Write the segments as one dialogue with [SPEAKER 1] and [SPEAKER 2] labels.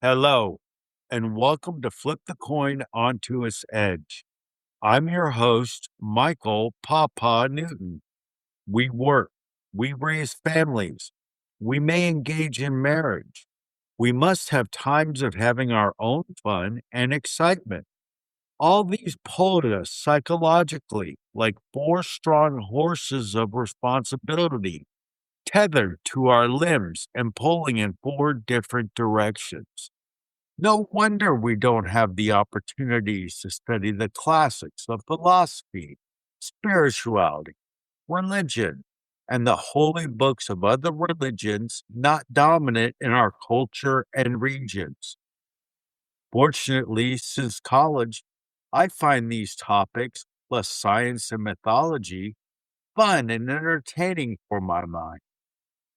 [SPEAKER 1] Hello, and welcome to Flip the Coin Onto Its Edge. I'm your host, Michael Papa Newton. We work, we raise families, we may engage in marriage. We must have times of having our own fun and excitement. All these pull at us psychologically like four strong horses of responsibility, tethered to our limbs and pulling in four different directions. No wonder we don't have the opportunities to study the classics of philosophy, spirituality, religion, and the holy books of other religions not dominant in our culture and regions. Fortunately, since college, I find these topics, plus science and mythology, fun and entertaining for my mind.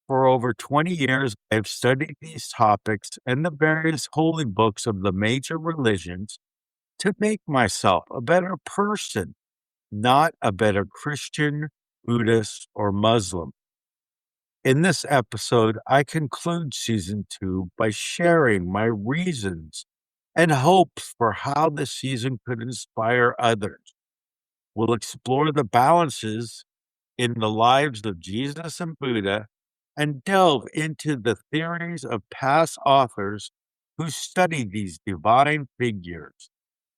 [SPEAKER 1] For over 20 years, I've studied these topics and the various holy books of the major religions to make myself a better person, not a better Christian, Buddhist, or Muslim. In this episode, I conclude season 2 by sharing my reasons and hopes for how the season could inspire others. We'll explore the balances in the lives of Jesus and Buddha and delve into the theories of past authors who studied these divine figures,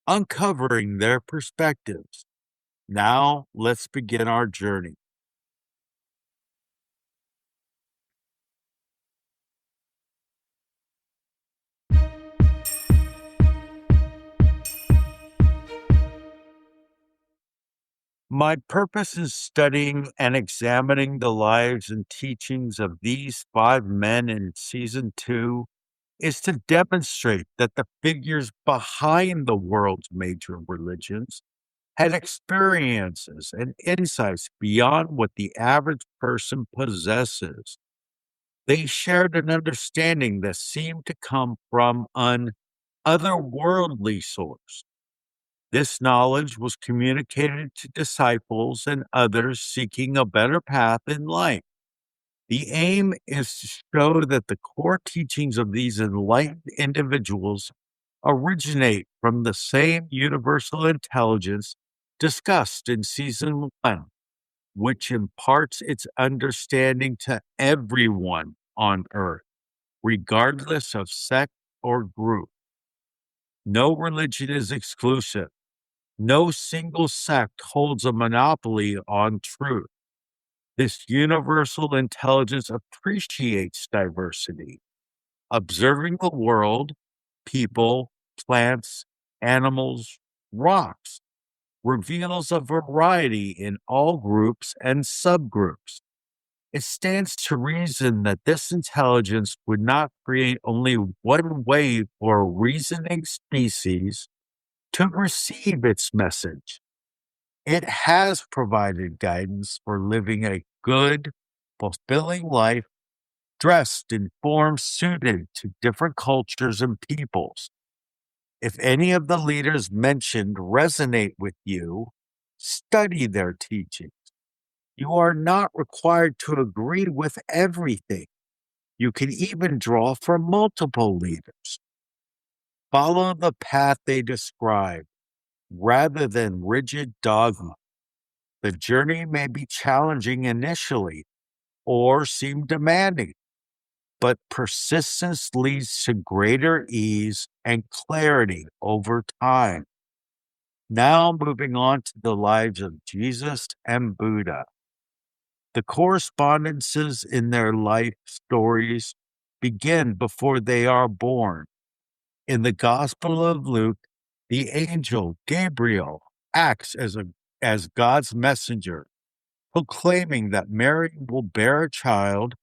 [SPEAKER 1] uncovering their perspectives. Now, let's begin our journey. My purpose in studying and examining the lives and teachings of these five men in season 2 is to demonstrate that the figures behind the world's major religions had experiences and insights beyond what the average person possesses. They shared an understanding that seemed to come from an otherworldly source. This knowledge was communicated to disciples and others seeking a better path in life. The aim is to show that the core teachings of these enlightened individuals originate from the same universal intelligence discussed in season 1, which imparts its understanding to everyone on earth, regardless of sect or group. No religion is exclusive. No single sect holds a monopoly on truth. This universal intelligence appreciates diversity, observing the world, people, plants, animals, rocks, reveals a variety in all groups and subgroups. It stands to reason that this intelligence would not create only one way for a reasoning species to receive its message. It has provided guidance for living a good, fulfilling life dressed in forms suited to different cultures and peoples. If any of the leaders mentioned resonate with you, study their teachings. You are not required to agree with everything. You can even draw from multiple leaders. Follow the path they describe rather than rigid dogma. The journey may be challenging initially or seem demanding, but persistence leads to greater ease and clarity over time. Now, moving on to the lives of Jesus and Buddha. The correspondences in their life stories begin before they are born. In the Gospel of Luke, the angel Gabriel acts as God's messenger, proclaiming that Mary will bear a child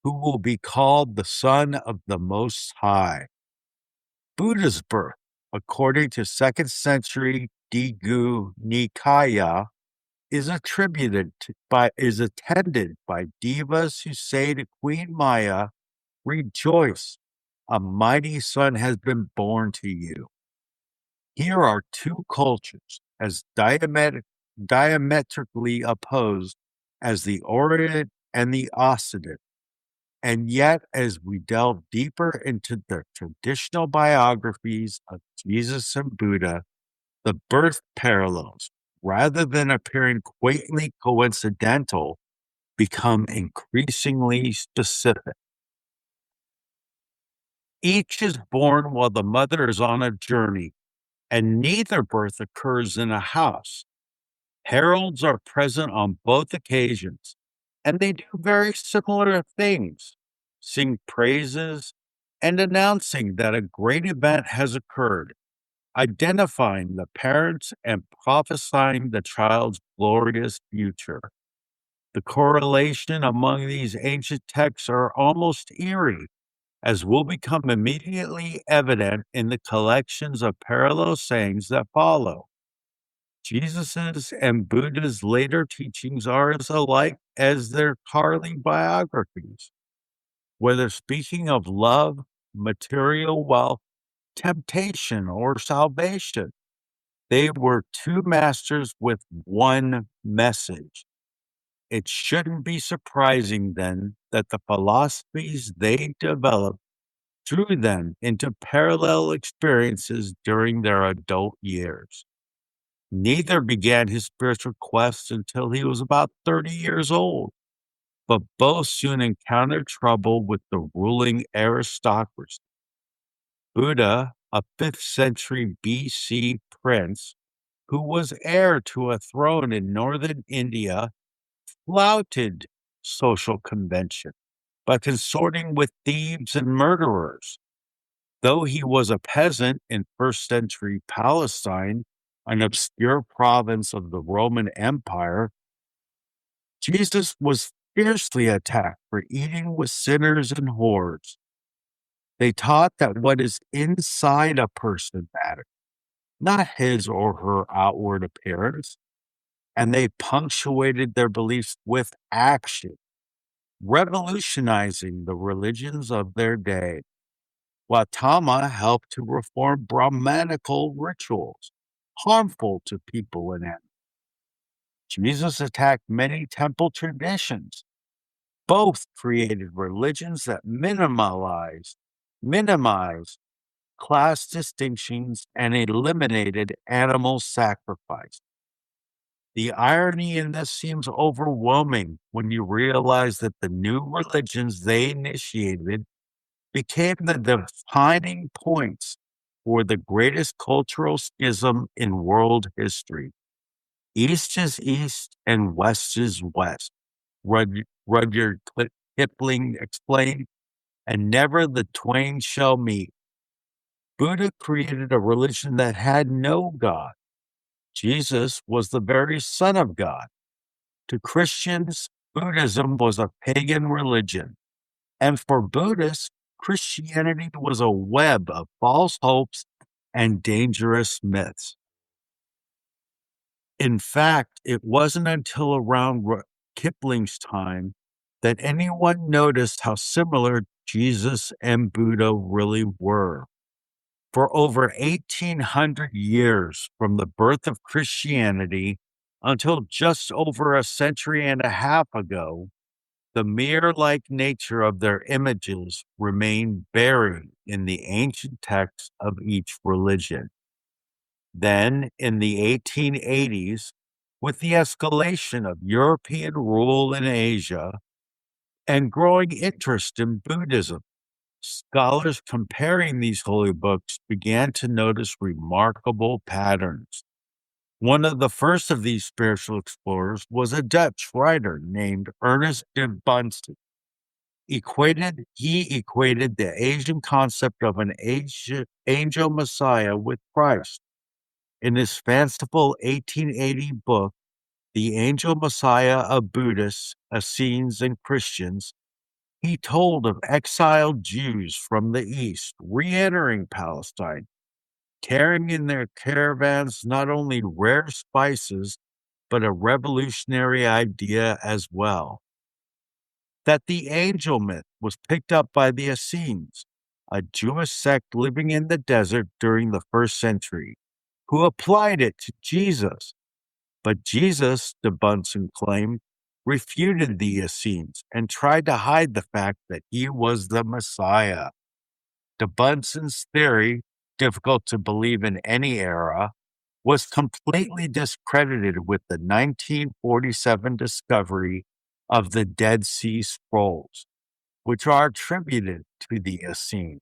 [SPEAKER 1] who will be called the Son of the Most High. Buddha's birth, according to 2nd century Daegu Nikaya, is attended by devas who say to Queen Maya, "Rejoice, a mighty son has been born to you." Here are two cultures as diametrically opposed as the Orient and the Occident. And yet, as we delve deeper into the traditional biographies of Jesus and Buddha, the birth parallels, rather than appearing quaintly coincidental, become increasingly specific. Each is born while the mother is on a journey, and neither birth occurs in a house. Heralds are present on both occasions, and they do very similar things, sing praises and announcing that a great event has occurred, identifying the parents and prophesying the child's glorious future. The correlation among these ancient texts are almost eerie, as will become immediately evident in the collections of parallel sayings that follow. Jesus's and Buddha's later teachings are as alike as their Carly biographies, whether speaking of love, material wealth, temptation, or salvation. They were two masters with one message. It shouldn't be surprising then that the philosophies they developed drew them into parallel experiences during their adult years. Neither began his spiritual quest until he was about 30 years old, but both soon encountered trouble with the ruling aristocracy. Buddha, a 5th century BC prince who was heir to a throne in northern India, flouted social convention by consorting with thieves and murderers. Though he was a peasant in 1st century Palestine, an obscure province of the Roman Empire, Jesus was fiercely attacked for eating with sinners and whores. They taught that what is inside a person matters, not his or her outward appearance, and they punctuated their beliefs with action, revolutionizing the religions of their day. Gautama helped to reform Brahmanical rituals, harmful to people and animals. Jesus attacked many temple traditions. Both created religions that minimized class distinctions and eliminated animal sacrifice. The irony in this seems overwhelming when you realize that the new religions they initiated became the defining points for the greatest cultural schism in world history. East is East and West is West. Rudyard Kipling explained, and never the twain shall meet. Buddha created a religion that had no God. Jesus was the very Son of God. To Christians, Buddhism was a pagan religion. And for Buddhists, Christianity was a web of false hopes and dangerous myths. In fact, it wasn't until around Kipling's time that anyone noticed how similar Jesus and Buddha really were. For over 1,800 years, from the birth of Christianity until just over a century and a half ago, the mirror-like nature of their images remained buried in the ancient texts of each religion. Then, in the 1880s, with the escalation of European rule in Asia and growing interest in Buddhism, scholars comparing these holy books began to notice remarkable patterns. One of the first of these spiritual explorers was a Dutch writer named Ernest debunked. He equated the Asian concept of an angel Messiah with Christ. In his fanciful 1880 book, The Angel Messiah of Buddhists, Essenes, and Christians, he told of exiled Jews from the East re-entering Palestine, carrying in their caravans not only rare spices, but a revolutionary idea as well. That the angel myth was picked up by the Essenes, a Jewish sect living in the desert during the 1st century, who applied it to Jesus. But Jesus, the Bunsen claimed, refuted the Essenes and tried to hide the fact that he was the Messiah. De Bunsen's theory, difficult to believe in any era, was completely discredited with the 1947 discovery of the Dead Sea Scrolls, which are attributed to the Essenes.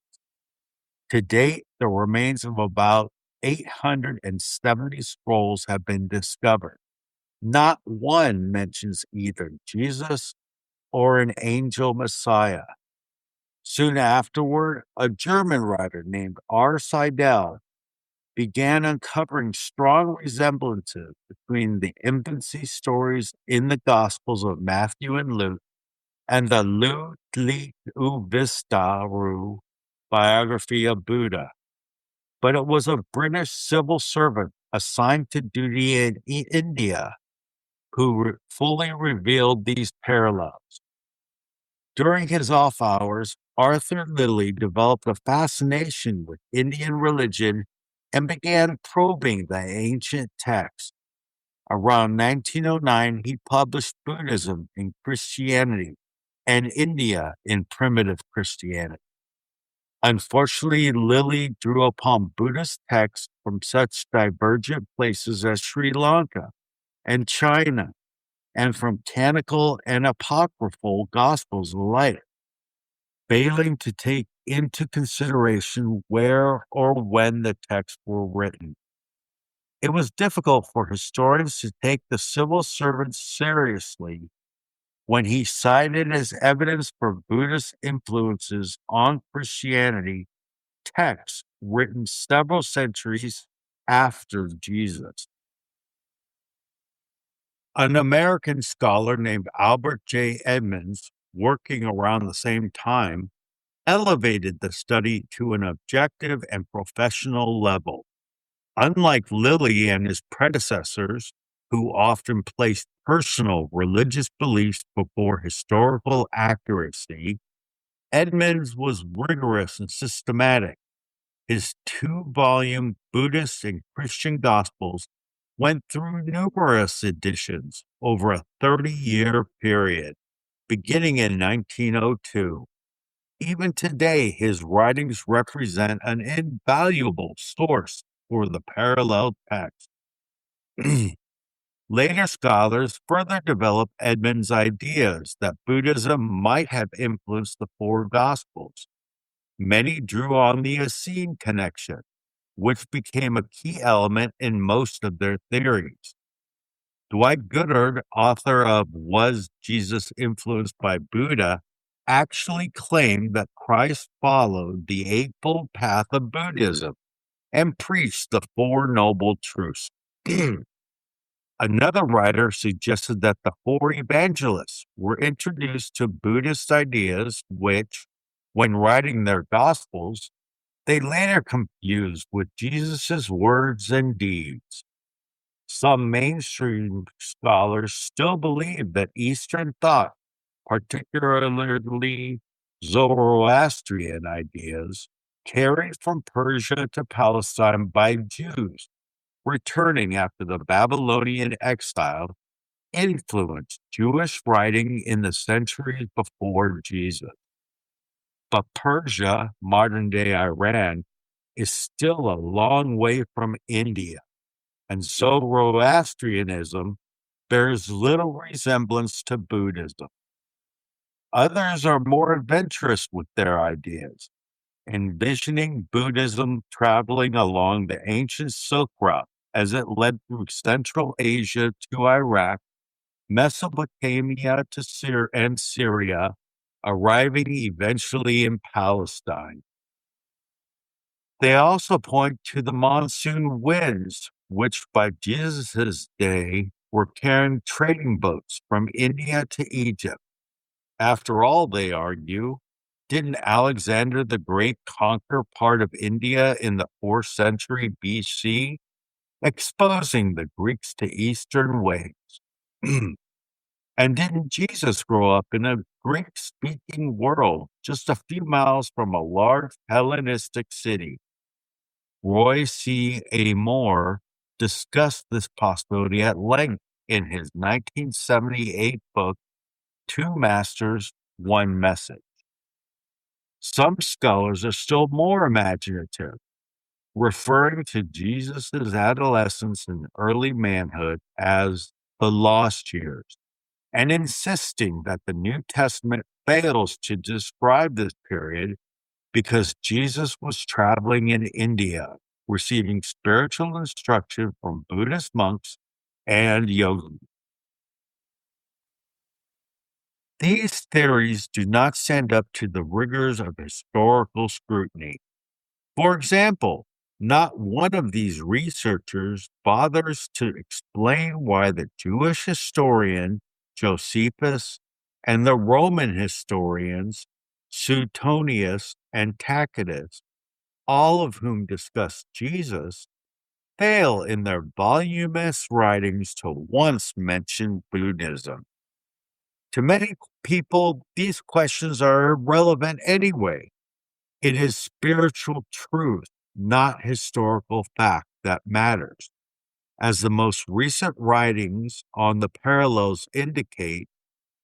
[SPEAKER 1] To date, the remains of about 870 scrolls have been discovered. Not one mentions either Jesus or an angel Messiah. Soon afterward, a German writer named R. Seidel began uncovering strong resemblances between the infancy stories in the Gospels of Matthew and Luke and the Ludwig Uvistaru biography of Buddha. But it was a British civil servant assigned to duty in India who fully revealed these parallels. During his off hours, Arthur Lilly developed a fascination with Indian religion and began probing the ancient texts. Around 1909, he published Buddhism in Christianity and India in primitive Christianity. Unfortunately, Lilly drew upon Buddhist texts from such divergent places as Sri Lanka and China, and from canonical and apocryphal gospels alike, failing to take into consideration where or when the texts were written. It was difficult for historians to take the civil servant seriously when he cited as evidence for Buddhist influences on Christianity texts written several centuries after Jesus. An American scholar named Albert J. Edmonds, working around the same time, elevated the study to an objective and professional level. Unlike Lilly and his predecessors, who often placed personal religious beliefs before historical accuracy, Edmonds was rigorous and systematic. His 2-volume Buddhist and Christian Gospels went through numerous editions over a 30-year period, beginning in 1902. Even today, his writings represent an invaluable source for the parallel text. Later scholars further developed Edmonds' ideas that Buddhism might have influenced the 4 Gospels. Many drew on the Essene connection, which became a key element in most of their theories. Dwight Goddard, author of Was Jesus Influenced by Buddha, actually claimed that Christ followed the Eightfold Path of Buddhism and preached the 4 Noble Truths. Another writer suggested that the 4 evangelists were introduced to Buddhist ideas, which, when writing their Gospels, they later confused with Jesus' words and deeds. Some mainstream scholars still believe that Eastern thought, particularly Zoroastrian ideas, carried from Persia to Palestine by Jews returning after the Babylonian exile, influenced Jewish writing in the centuries before Jesus. But Persia, modern-day Iran, is still a long way from India, and Zoroastrianism bears little resemblance to Buddhism. Others are more adventurous with their ideas, envisioning Buddhism traveling along the ancient Silk Route as it led through Central Asia to Iraq, Mesopotamia to Syria, arriving eventually in Palestine. They also point to the monsoon winds, which by Jesus' day were carrying trading boats from India to Egypt. After all, they argue, didn't Alexander the Great conquer part of India in the 4th century BC, exposing the Greeks to Eastern ways? And didn't Jesus grow up in a Greek-speaking world just a few miles from a large Hellenistic city? Roy C. A. Moore discussed this possibility at length in his 1978 book, Two Masters, One Message. Some scholars are still more imaginative, referring to Jesus' adolescence and early manhood as the lost years, and insisting that the New Testament fails to describe this period because Jesus was traveling in India, receiving spiritual instruction from Buddhist monks and yogis. These theories do not stand up to the rigors of historical scrutiny. For example, not one of these researchers bothers to explain why the Jewish historian Josephus and the Roman historians Suetonius and Tacitus, all of whom discuss Jesus, fail in their voluminous writings to once mention Buddhism. To many people, these questions are irrelevant anyway. It is spiritual truth, not historical fact, that matters. As the most recent writings on the parallels indicate,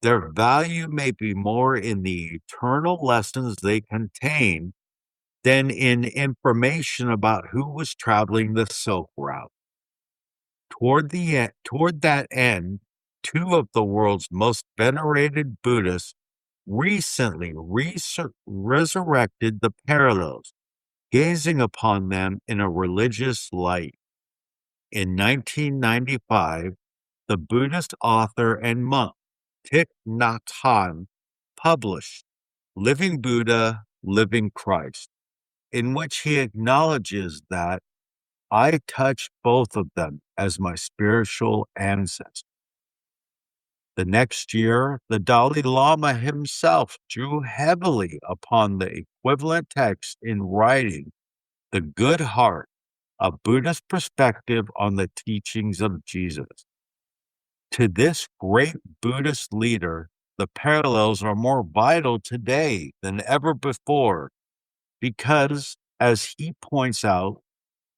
[SPEAKER 1] their value may be more in the eternal lessons they contain than in information about who was traveling the Silk Route. Toward that end, two of the world's most venerated Buddhists recently resurrected the parallels, gazing upon them in a religious light. In 1995, the Buddhist author and monk Thich Nhat Hanh published Living Buddha, Living Christ, in which he acknowledges that I touch both of them as my spiritual ancestors. The next year, the Dalai Lama himself drew heavily upon the equivalent text in writing The Good Heart, a Buddhist perspective on the teachings of Jesus. To this great Buddhist leader, the parallels are more vital today than ever before because, as he points out,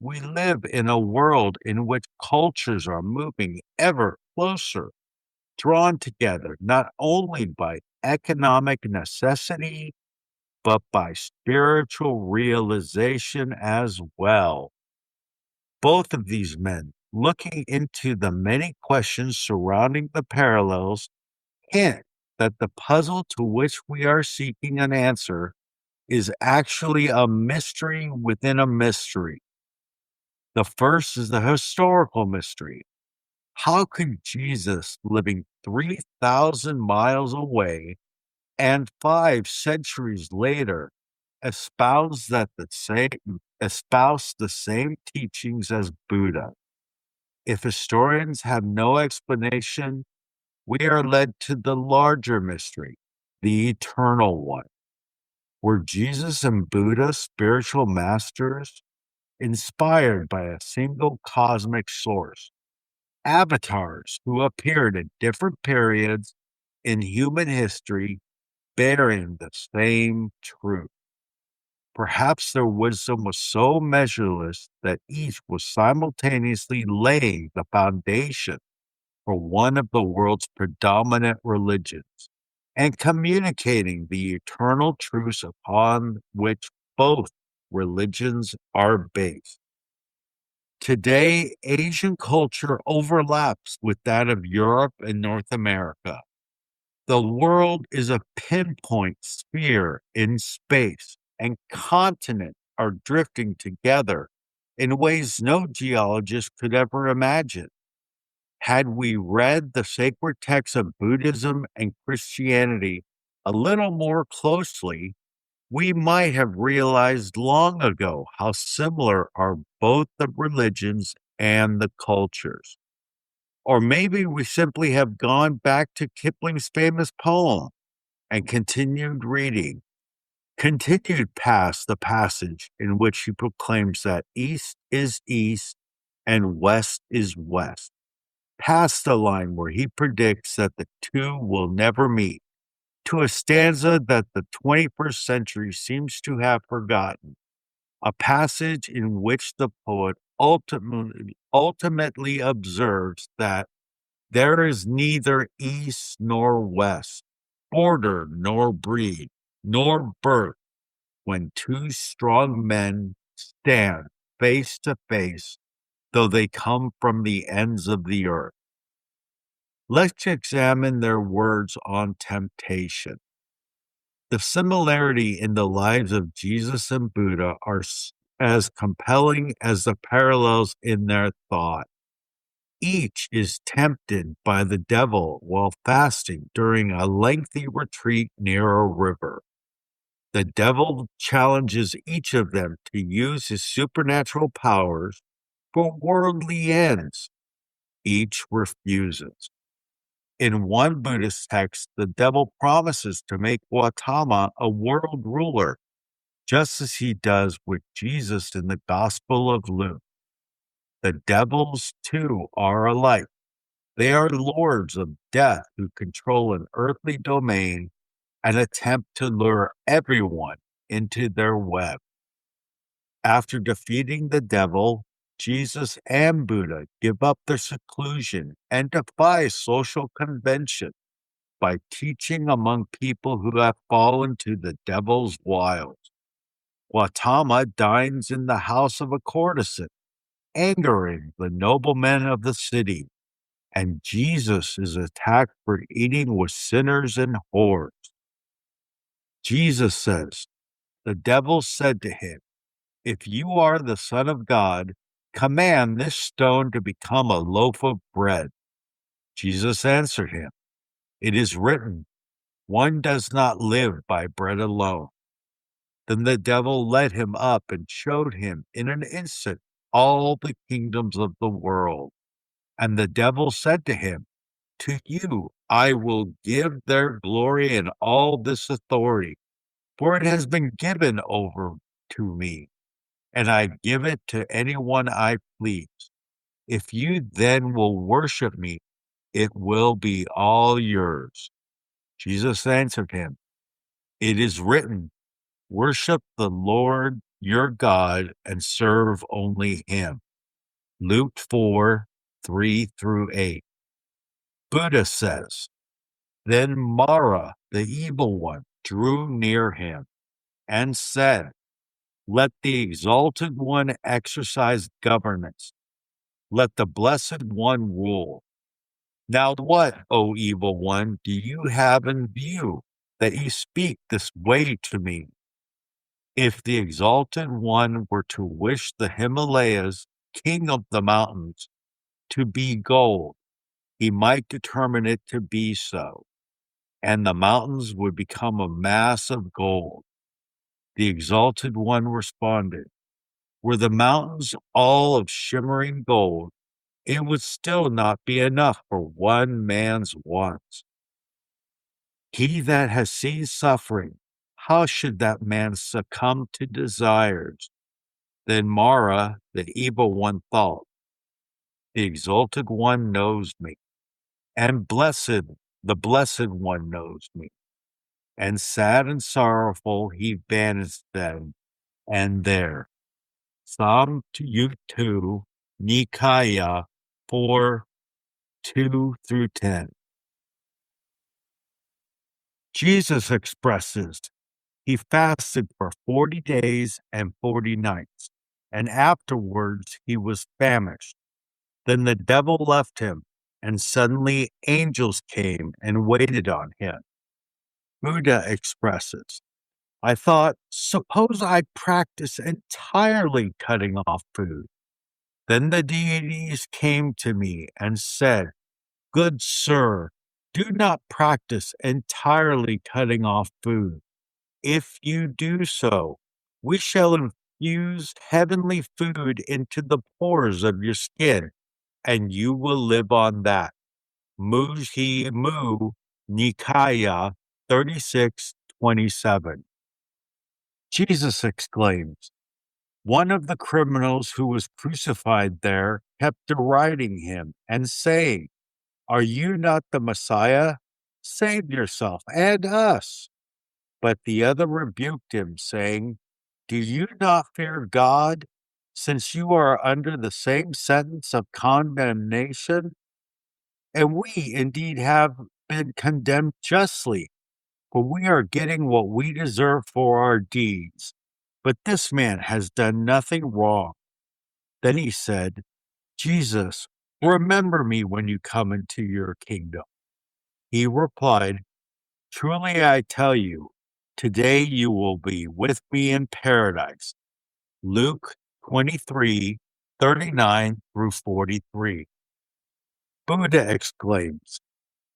[SPEAKER 1] we live in a world in which cultures are moving ever closer, drawn together not only by economic necessity, but by spiritual realization as well. Both of these men, looking into the many questions surrounding the parallels, hint that the puzzle to which we are seeking an answer is actually a mystery within a mystery. The first is the historical mystery. How could Jesus, living 3,000 miles away and 5 centuries later, espouse the same teachings as Buddha? If historians have no explanation, we are led to the larger mystery, the eternal one. Were Jesus and Buddha spiritual masters, inspired by a single cosmic source, avatars who appeared at different periods in human history bearing the same truth? Perhaps their wisdom was so measureless that each was simultaneously laying the foundation for one of the world's predominant religions and communicating the eternal truths upon which both religions are based. Today, Asian culture overlaps with that of Europe and North America. The world is a pinpoint sphere in space, and continents are drifting together in ways no geologist could ever imagine. Had we read the sacred texts of Buddhism and Christianity a little more closely, we might have realized long ago how similar are both the religions and the cultures. Or maybe we simply have gone back to Kipling's famous poem and continued past the passage in which he proclaims that east is east and west is west, past the line where he predicts that the two will never meet, to a stanza that the 21st century seems to have forgotten, a passage in which the poet ultimately observes that There is neither east nor west, border nor breed, nor birth when two strong men stand face to face, though they come from the ends of the earth. Let's examine their words on temptation. The similarity in the lives of Jesus and Buddha are as compelling as the parallels in their thought. Each is tempted by the devil while fasting during a lengthy retreat near a river. The devil challenges each of them to use his supernatural powers for worldly ends. Each refuses. In one Buddhist text, the devil promises to make Gautama a world ruler, just as he does with Jesus in the Gospel of Luke. The devils, too, are alike. They are lords of death who control an earthly domain and attempt to lure everyone into their web. After defeating the devil, Jesus and Buddha give up their seclusion and defy social convention by teaching among people who have fallen to the devil's wiles. Gautama dines in the house of a courtesan, angering the noblemen of the city, and Jesus is attacked for eating with sinners and whores. Jesus says, the devil said to him, "If you are the Son of God, command this stone to become a loaf of bread." Jesus answered him, "It is written, one does not live by bread alone." Then the devil led him up and showed him in an instant all the kingdoms of the world. And the devil said to him, "To you I will give their glory and all this authority, for it has been given over to me, and I give it to anyone I please. If you then will worship me, it will be all yours." Jesus answered him, "It is written, worship the Lord your God and serve only him." Luke 4:3-8. Buddha says, then Mara, the evil one, drew near him and said, "Let the exalted one exercise governance. Let the blessed one rule. Now what, O evil one, do you have in view that you speak this way to me?" If the exalted one were to wish the Himalayas, king of the mountains, to be gold, he might determine it to be so, and the mountains would become a mass of gold. The exalted one responded, "Were the mountains all of shimmering gold, it would still not be enough for one man's wants. He that has seen suffering, how should that man succumb to desires?" Then Mara, the evil one, thought, "The exalted one knows me, and the blessed one knows me." And sad and sorrowful, he vanished then and there. Samyutta Nikaya 4:2-10. Jesus expresses he fasted for 40 days and 40 nights, and afterwards he was famished. Then the devil left him, and suddenly angels came and waited on him. Buddha expresses, I thought, suppose I practice entirely cutting off food. Then the deities came to me and said, "Good sir, do not practice entirely cutting off food. If you do so, we shall infuse heavenly food into the pores of your skin, and you will live on that." Mujhi Mu Nikaya 36:27. Jesus exclaims, one of the criminals who was crucified there kept deriding him and saying, "Are you not the Messiah? Save yourself and us." But the other rebuked him, saying, "Do you not fear God, since you are under the same sentence of condemnation?" And we indeed have been condemned justly, for we are getting what we deserve for our deeds. But this man has done nothing wrong. Then he said, Jesus, remember me when you come into your kingdom. He replied, Truly I tell you, today you will be with me in paradise. Luke 23:39 through 43. Buddha exclaims,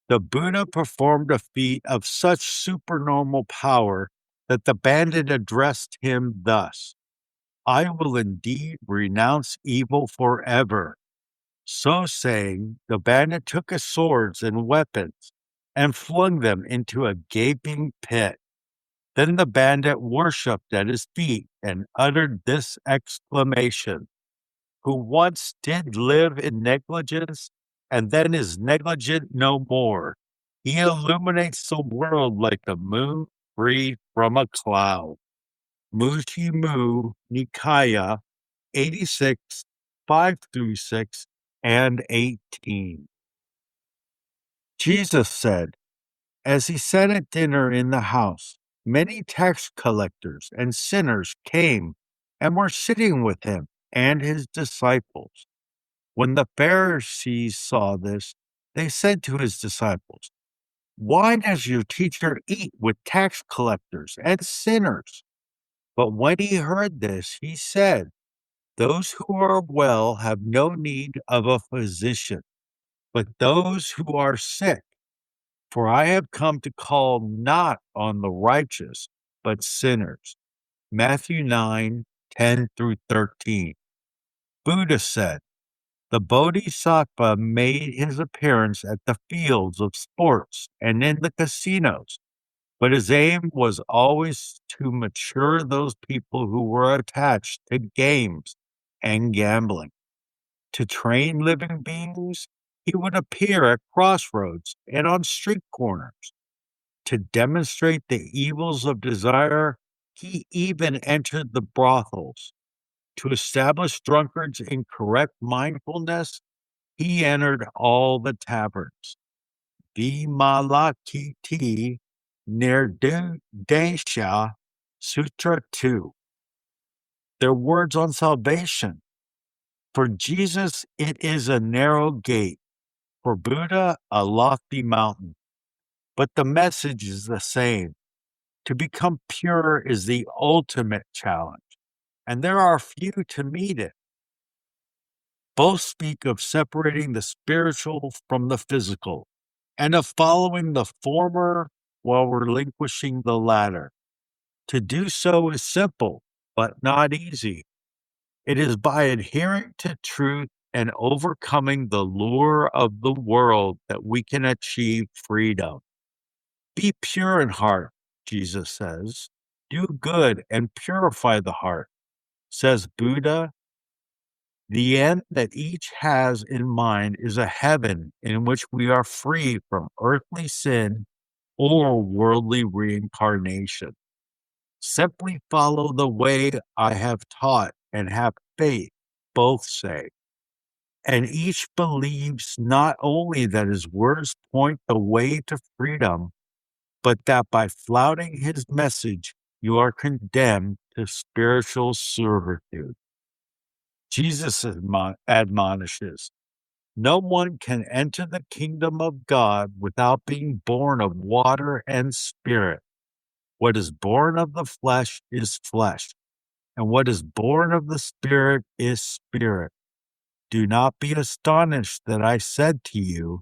[SPEAKER 1] the Buddha performed a feat of such supernormal power that the bandit addressed him thus: I will indeed renounce evil forever. So saying, the bandit took his swords and weapons and flung them into a gaping pit. Then the bandit worshipped at his feet and uttered this exclamation: Who once did live in negligence and then is negligent no more. He illuminates the world like the moon free from a cloud. Mushimu Nikaya 86, 5 through 6 and 18. Jesus said, as he sat at dinner in the house, many tax collectors and sinners came and were sitting with him and his disciples. When the Pharisees saw this, they said to his disciples, Why does your teacher eat with tax collectors and sinners? But when he heard this, he said, Those who are well have no need of a physician, but those who are sick. For I have come to call not on the righteous, but sinners. Matthew 9:10 through 13. Buddha said, the Bodhisattva made his appearance at the fields of sports and in the casinos, but his aim was always to mature those people who were attached to games and gambling. To train living beings, he would appear at crossroads and on street corners. To demonstrate the evils of desire, he even entered the brothels. To establish drunkards in correct mindfulness, he entered all the taverns. Vimalakiti Nirdesha Sutra 2. Their words on salvation. For Jesus, it is a narrow gate. For Buddha, a lofty mountain. But the message is the same. To become pure is the ultimate challenge, and there are few to meet it. Both speak of separating the spiritual from the physical and of following the former while relinquishing the latter. To do so is simple, but not easy. It is by adhering to truth and overcoming the lure of the world that we can achieve freedom. Be pure in heart, Jesus says. Do good and purify the heart, says Buddha. The end that each has in mind is a heaven in which we are free from earthly sin or worldly reincarnation. Simply follow the way I have taught and have faith, both say. And each believes not only that his words point the way to freedom, but that by flouting his message, you are condemned to spiritual servitude. Jesus admonishes, no one can enter the kingdom of God without being born of water and spirit. What is born of the flesh is flesh, and what is born of the spirit is spirit. Do not be astonished that I said to you,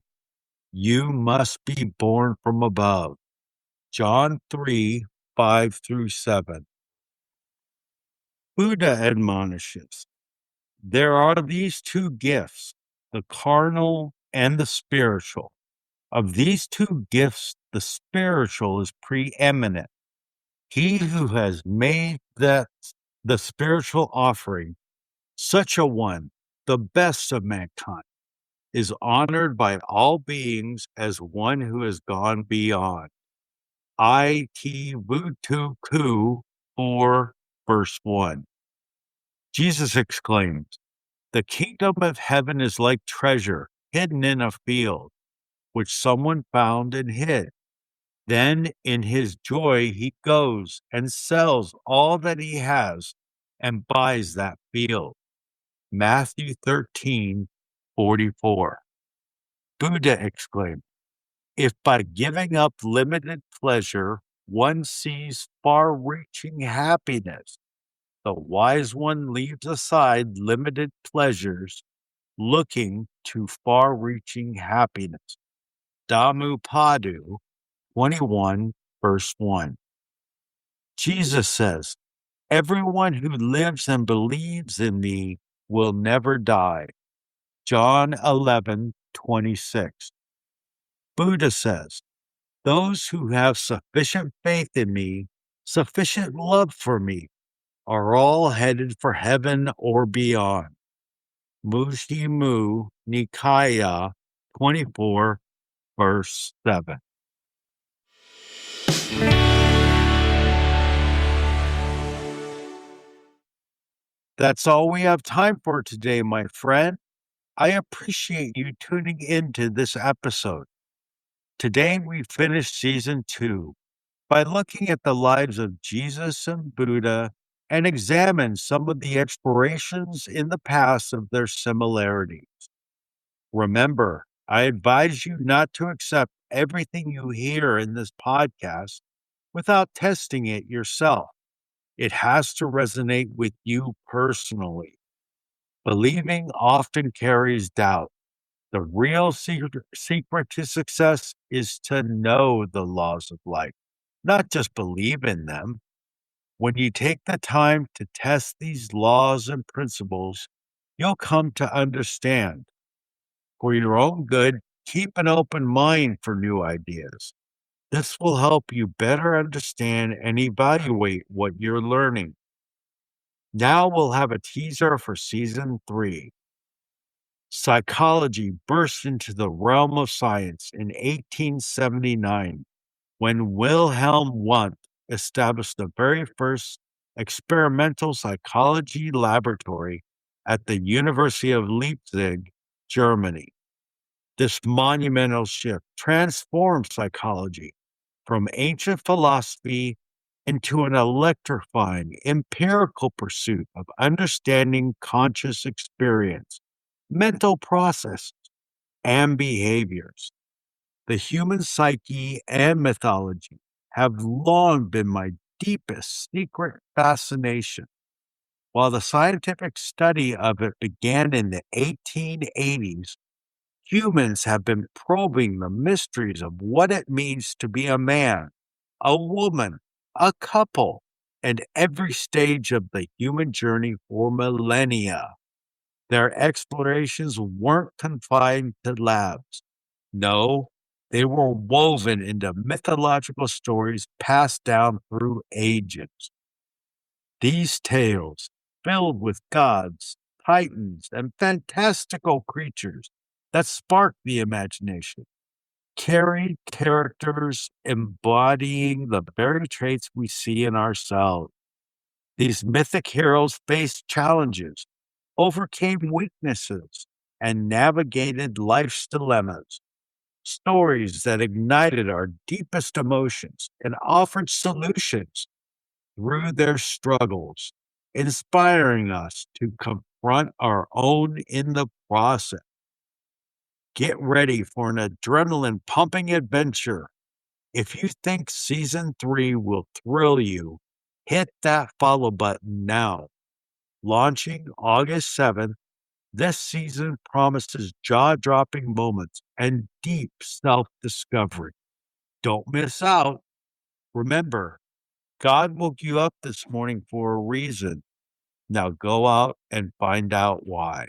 [SPEAKER 1] you must be born from above. John 3:5 through 7. Buddha admonishes, there are these two gifts, the carnal and the spiritual. Of these two gifts, the spiritual is preeminent. He who has made the spiritual offering, such a one, the best of mankind, is honored by all beings as one who has gone beyond. It Vutuku 4, verse 1. Jesus exclaims, the kingdom of heaven is like treasure hidden in a field. which someone found and hid. Then, in his joy, he goes and sells all that he has and buys that field. Matthew 13:44. Buddha exclaimed, if by giving up limited pleasure one sees far reaching happiness, the wise one leaves aside limited pleasures, looking to far reaching happiness. Dhammapadu 21, verse 1. Jesus says, everyone who lives and believes in me will never die. John 11:26. Buddha says, those who have sufficient faith in me, sufficient love for me, are all headed for heaven or beyond. Mushimu Nikaya 24, verse 7. That's all we have time for today, my friend. I appreciate you tuning into this episode. Today we finished season 2 by looking at the lives of Jesus and Buddha and examined some of the explorations in the past of their similarities. Remember, I advise you not to accept everything you hear in this podcast without testing it yourself. It has to resonate with you personally. Believing often carries doubt. The real secret to success is to know the laws of life, not just believe in them. When you take the time to test these laws and principles, you'll come to understand. For your own good, keep an open mind for new ideas. This will help you better understand and evaluate what you're learning. Now we'll have a teaser for season 3. Psychology burst into the realm of science in 1879 when Wilhelm Wundt established the very first experimental psychology laboratory at the University of Leipzig, Germany. This monumental shift transformed psychology from ancient philosophy into an electrifying empirical pursuit of understanding conscious experience, mental processes, and behaviors. The human psyche and mythology have long been my deepest secret fascination. While the scientific study of it began in the 1880s, humans have been probing the mysteries of what it means to be a man, a woman, a couple, and every stage of the human journey for millennia. Their explorations weren't confined to labs. No, they were woven into mythological stories passed down through ages. These tales, filled with gods, titans, and fantastical creatures that spark the imagination, carried characters embodying the very traits we see in ourselves. These mythic heroes faced challenges, overcame weaknesses, and navigated life's dilemmas. Stories that ignited our deepest emotions and offered solutions through their struggles, inspiring us to confront our own in the process. Get ready for an adrenaline pumping adventure. If you think season 3 will thrill you, hit that follow button now. Launching August 7th, this season promises jaw dropping moments and deep self discovery. Don't miss out. Remember, God woke you up this morning for a reason. Now go out and find out why.